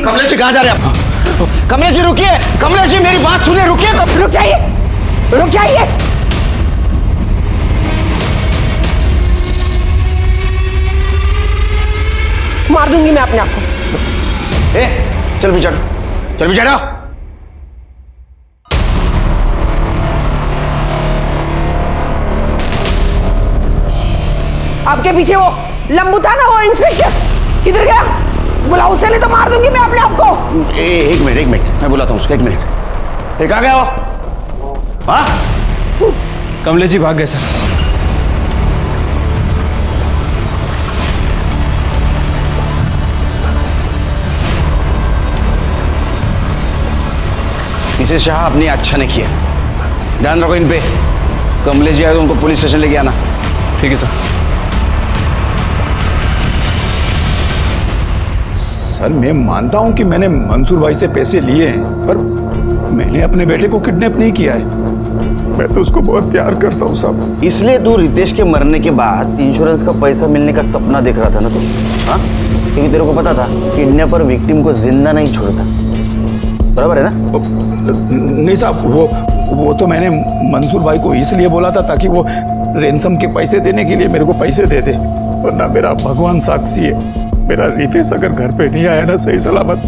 कमलेश जी कहाँ जा रहे हैं आप? कमलेश जी रुकिए, कमलेश जी मेरी बात सुनिए, रुकिए। रुक जाइए, रुक जाइए। मार दूंगी मैं अपने आप को। चल पीछे हटो, चल पीछे हटो। आपके पीछे वो लंबू था ना, वो इंस्पेक्टर किधर गया? बुलाओ उसे, नहीं तो मार दूंगी मैं अपने आप को। एक मिनट मैं बुलाता हूँ उसको, 1 मिनट। कहाँ गया वो? हाँ? कमलेश जी भाग गए सर। मिसेस शाह अपनी अच्छा नहीं किया। ध्यान रखो इन पे। कमलेश जी आए तो उनको पुलिस स्टेशन लेके आना। ठीक है सर। सर मैं मानता हूं कि मैंने मंसूर भाई से पैसे लिए हैं, पर मैंने अपने बेटे को किडनैप नहीं किया है। मैं तो उसको बहुत प्यार करता हूँ साहब। इसलिए तू रितेश के मरने के बाद इंश्योरेंस का पैसा मिलने का सपना देख रहा था ना तू? हाँ, क्योंकि तेरे को पता था किडनैपर विक्टिम को जिंदा नहीं छोड़ता। बराबर है ना? नहीं साहब, वो तो मैंने मंसूर भाई को इसलिए बोला था ताकि वो रेंसम के पैसे देने के लिए मेरे को पैसे दे दे, वरना मेरा भगवान साक्षी है, मेरा रितेश अगर घर पे नहीं आया ना सही सलामत,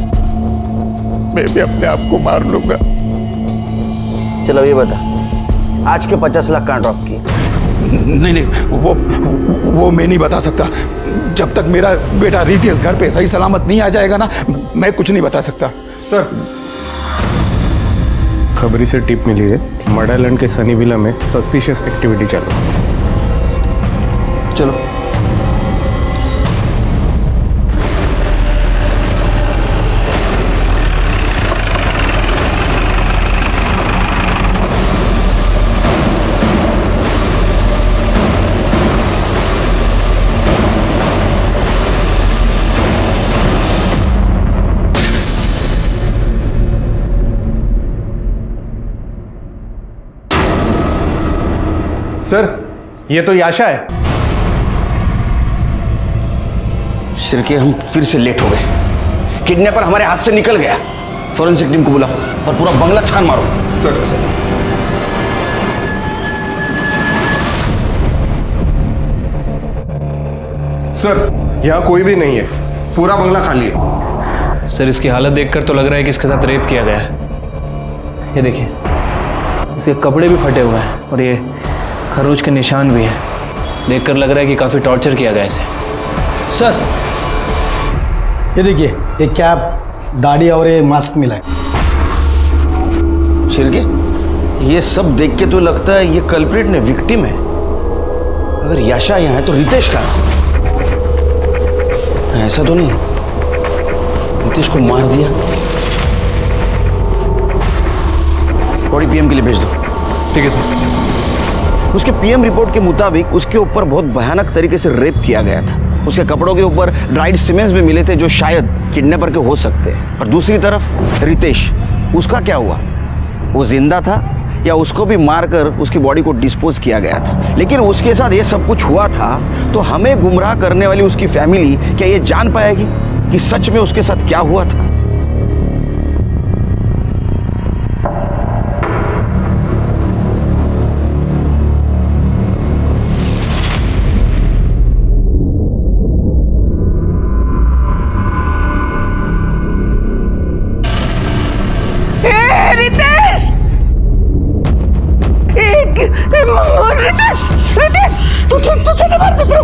मैं भी अपने आप को मार लूंगा। चलो ये बता, आज के 50 लाख कहाँ ड्रॉप किए? नहीं, वो मैं नहीं बता सकता। जब तक मेरा बेटा रितेश घर पे सही सलामत नहीं आ जाएगा ना, मैं कुछ नहीं बता सकता। सर, खबरी से टिप मिली है, मर्ड आइलैंड के सनी विला में सस्पिशियस एक्टिविटी चालू। चलो। सर, ये तो याशा है। शिरके, हम फिर से लेट हो गए। किडनैपर हमारे हाथ से निकल गया। फॉरेंसिक टीम को बुलाओ और पूरा बंगला छान मारो। सर। सर, यहाँ कोई भी नहीं है, पूरा बंगला खाली है। सर, इसकी हालत देखकर तो लग रहा है कि इसके साथ रेप किया गया है। ये देखिए, इसके कपड़े भी फटे हुए हैं और ये खरोच के निशान भी हैं। देखकर लग रहा है कि काफ़ी टॉर्चर किया गया इसे। सर, ये देखिए, एक कैप, दाढ़ी और ये मास्क मिला है। शिरके, ये सब देख के तो लगता है ये कल्प्रिट ने विक्टिम है। अगर याशा यहाँ है तो रितेश का? ऐसा तो नहीं, रितेश को मार दिया। बॉडी पीएम के लिए भेज दो। ठीक है सर। उसके पीएम रिपोर्ट के मुताबिक उसके ऊपर बहुत भयानक तरीके से रेप किया गया था। उसके कपड़ों के ऊपर ड्राइड सीमेंट्स भी मिले थे जो शायद किडनैपर के हो सकते हैं। पर दूसरी तरफ रितेश, उसका क्या हुआ? वो जिंदा था या उसको भी मारकर उसकी बॉडी को डिस्पोज किया गया था? लेकिन उसके साथ ये सब कुछ हुआ था तो हमें गुमराह करने वाली उसकी फैमिली क्या ये जान पाएगी कि सच में उसके साथ क्या हुआ था? रितेश, तुझे नहीं मारते ब्रो।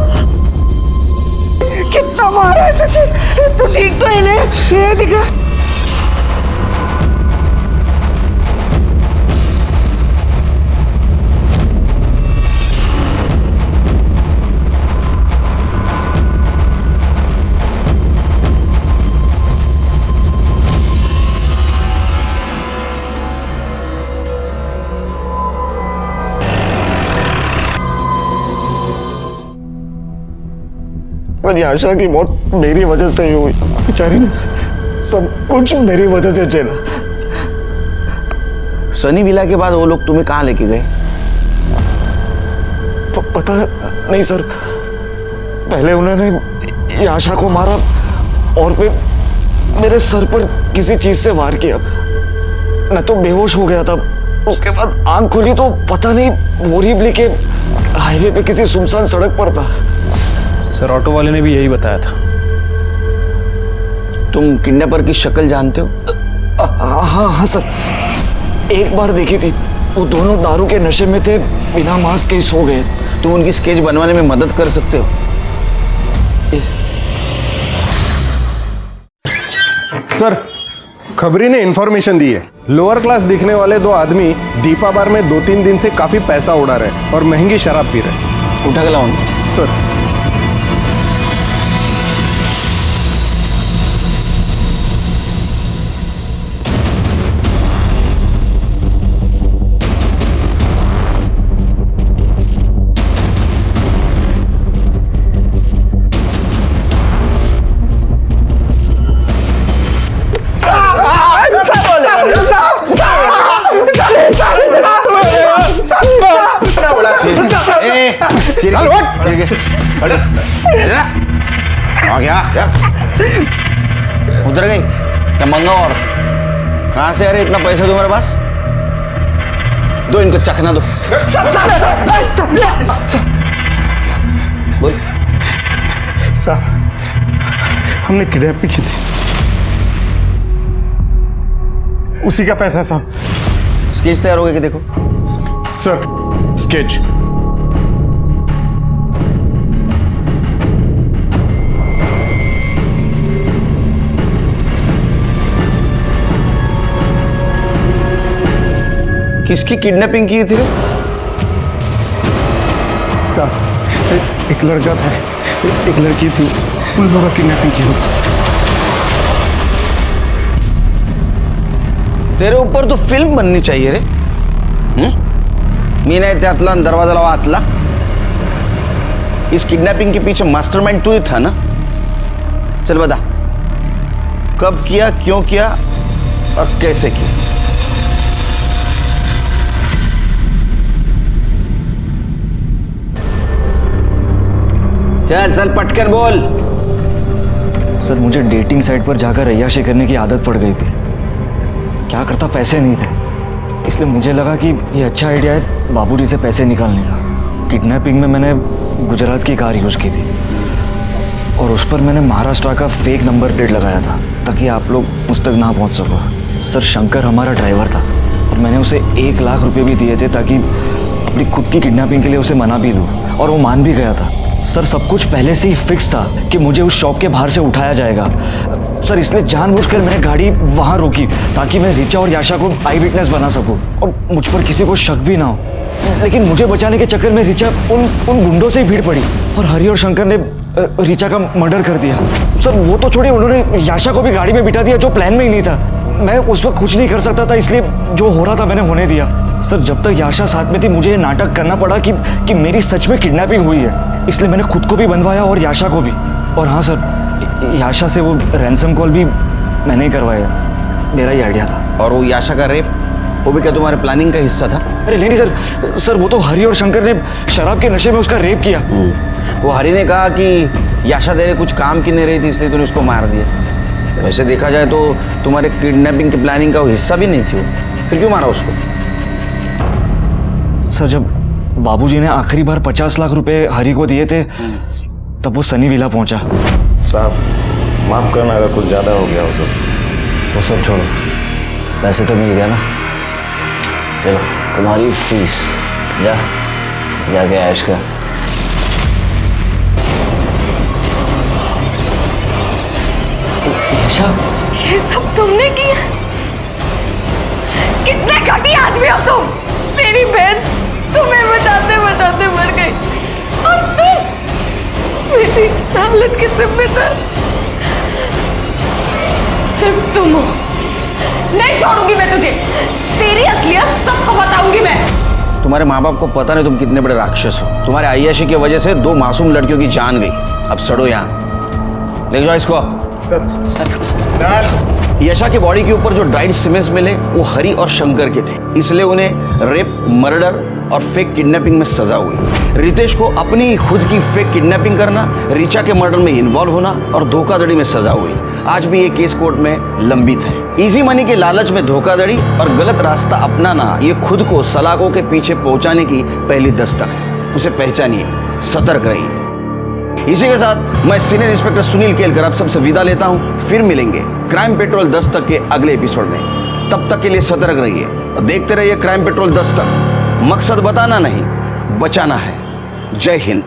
कितना मारा है तुझे? तू ठीक तो है ना? ये दिख रहा। और आशा की मौत मेरी वजह से ही हुई। बेचारी ने सब कुछ मेरी वजह से झेला। सनी विला के बाद वो लोग तुम्हें कहाँ लेके गए? पता नहीं सर। पहले उन्होंने आशा को मारा और फिर मेरे सर पर किसी चीज से वार किया। मैं तो बेहोश हो गया था। उसके बाद आंख खुली तो पता नहीं बोरीवली के हाईवे पे किसी सुनसान सड़क पर था। सर, ऑटो वाले ने भी यही बताया था। तुम किडनैपर की शक्ल जानते हो? हाँ सर, एक बार देखी थी। वो दोनों दारू के नशे में थे, बिना मास्क के सो गए। तुम उनकी स्केच बनवाने में मदद कर सकते हो? सर, खबरी ने इंफॉर्मेशन दी है। लोअर क्लास दिखने वाले दो आदमी दीपा बार में 2-3 दिन से काफी पैसा उड़ा रहे और महंगी शराब पी रहे। उठा के लाओ सर। आ गया उधर गई क्या मंगा? और कहाँ से आ रहे इतना पैसा तुम्हारे पास? दो इनको चखना दो। बोल साहब, हमने किडनैपिंग की थी, उसी का पैसा है साहब। स्केच तैयार हो गया कि देखो। Sir sketch. किसकी किडनैपिंग की थी? साहब एक लड़का था, एक लड़की थी, उन लोगों की किडनैपिंग की थी। तेरे ऊपर तो फिल्म बननी चाहिए रे। मीना त्यातला दरवाजा लावा आतला। इस किडनैपिंग के पीछे मास्टरमाइंड तू ही था ना? चल बता, कब किया, क्यों किया और कैसे किया? चल चल पटकन बोल। सर मुझे डेटिंग साइट पर जाकर अय्याशी करने की आदत पड़ गई थी। क्या करता, पैसे नहीं थे, इसलिए मुझे लगा कि ये अच्छा आइडिया है बाबूजी से पैसे निकालने का। किडनैपिंग में मैंने गुजरात की कार यूज़ की थी और उस पर मैंने महाराष्ट्र का फेक नंबर प्लेट लगाया था ताकि आप लोग मुझ तक ना पहुंच सको। सर शंकर हमारा ड्राइवर था और मैंने उसे 1 लाख रुपए भी दिए थे ताकि अपनी खुद की किडनैपिंग के लिए उसे मना भी दूँ, और वो मान भी गया था। सर सब कुछ पहले से ही फिक्स था कि मुझे उस शॉप के बाहर से उठाया जाएगा। सर इसलिए जानबूझकर मैंने गाड़ी वहाँ रोकी ताकि मैं रिचा और याशा को आई विटनेस बना सकूं और मुझ पर किसी को शक भी ना हो। लेकिन मुझे बचाने के चक्कर में रिचा उन गुंडों से ही भीड़ पड़ी और हरि और शंकर ने रिचा का मर्डर कर दिया। सर वो तो छोड़िए, उन्होंने याशा को भी गाड़ी में बिठा दिया जो प्लान में ही नहीं था। मैं उस वक्त कुछ नहीं कर सकता था, इसलिए जो हो रहा था मैंने होने दिया। सर जब तक याशा साथ में थी मुझे ये नाटक करना पड़ा कि मेरी सच में किडनैपिंग हुई है, इसलिए मैंने खुद को भी बनवाया और याशा को भी। और हाँ सर, याशा से वो रैंसम कॉल भी मैंने ही करवाया था, मेरा ही आइडिया था। और वो याशा का रेप, वो भी क्या तुम्हारे प्लानिंग का हिस्सा था? अरे नहीं सर वो तो हरि और शंकर ने शराब के नशे में उसका रेप किया। वो हरि ने कहा कि याशा तेरे कुछ काम की नहीं रही थी इसलिए तूने उसको मार दिया। वैसे देखा जाए तो तुम्हारे किडनैपिंग की प्लानिंग का वो हिस्सा भी नहीं थी वो, फिर क्यों मारा उसको? सर जब बाबूजी ने आखिरी बार 50 लाख रुपए हरि को दिए थे तब वो सनी विला पहुंचा। साहब माफ करना अगर कुछ ज़्यादा हो गया हो तो। वो सब छोड़ो, पैसे तो मिल गया ना? चलो तुम्हारी फीस, जाके ऐश कर। ये सब तुमने किया? कितने घटिया आदमी हो तुम! मेरी बहन तुम्हें बचाते बचाते मर गई और तुम मेरी इस हालत के जिम्मेदार सिर्फ तुम हो। नहीं छोड़ूंगी मैं तुझे, तेरी असलियत सबको बताऊंगी मैं। तुम्हारे माँ बाप को पता नहीं तुम कितने बड़े राक्षस हो। तुम्हारे अय्याशी की वजह से 2 मासूम लड़कियों की जान गई। अब सड़ो यहाँ, ले जाओ इसको। यशा की बॉडी के ऊपर जो ड्राइड सीमेंट्स मिले वो हरि और शंकर के थे, इसलिए उन्हें रेप, मर्डर और फेक किडनैपिंग में सजा हुई। रितेश को अपनी खुद की फेक किडनैपिंग करना, रिचा के मर्डर में इन्वॉल्व होना और धोखाधड़ी में सजा हुई। आज भी ये केस कोर्ट में लंबित है। इजी मनी के लालच में धोखाधड़ी और गलत रास्ता अपनाना ये खुद को सलाखों के पीछे पहुंचाने की पहली दस्तक है। उसे पहचानिए, सतर्क रहिए। इसी के साथ मैं सीनियर इंस्पेक्टर सुनील केलकर आप सबसे विदा लेता हूं। फिर मिलेंगे क्राइम पेट्रोल दस्तक के अगले एपिसोड में। तब तक के लिए सतर्क रहिए और देखते रहिए क्राइम पेट्रोल दस्तक। मकसद बताना नहीं, बचाना है। जय हिंद।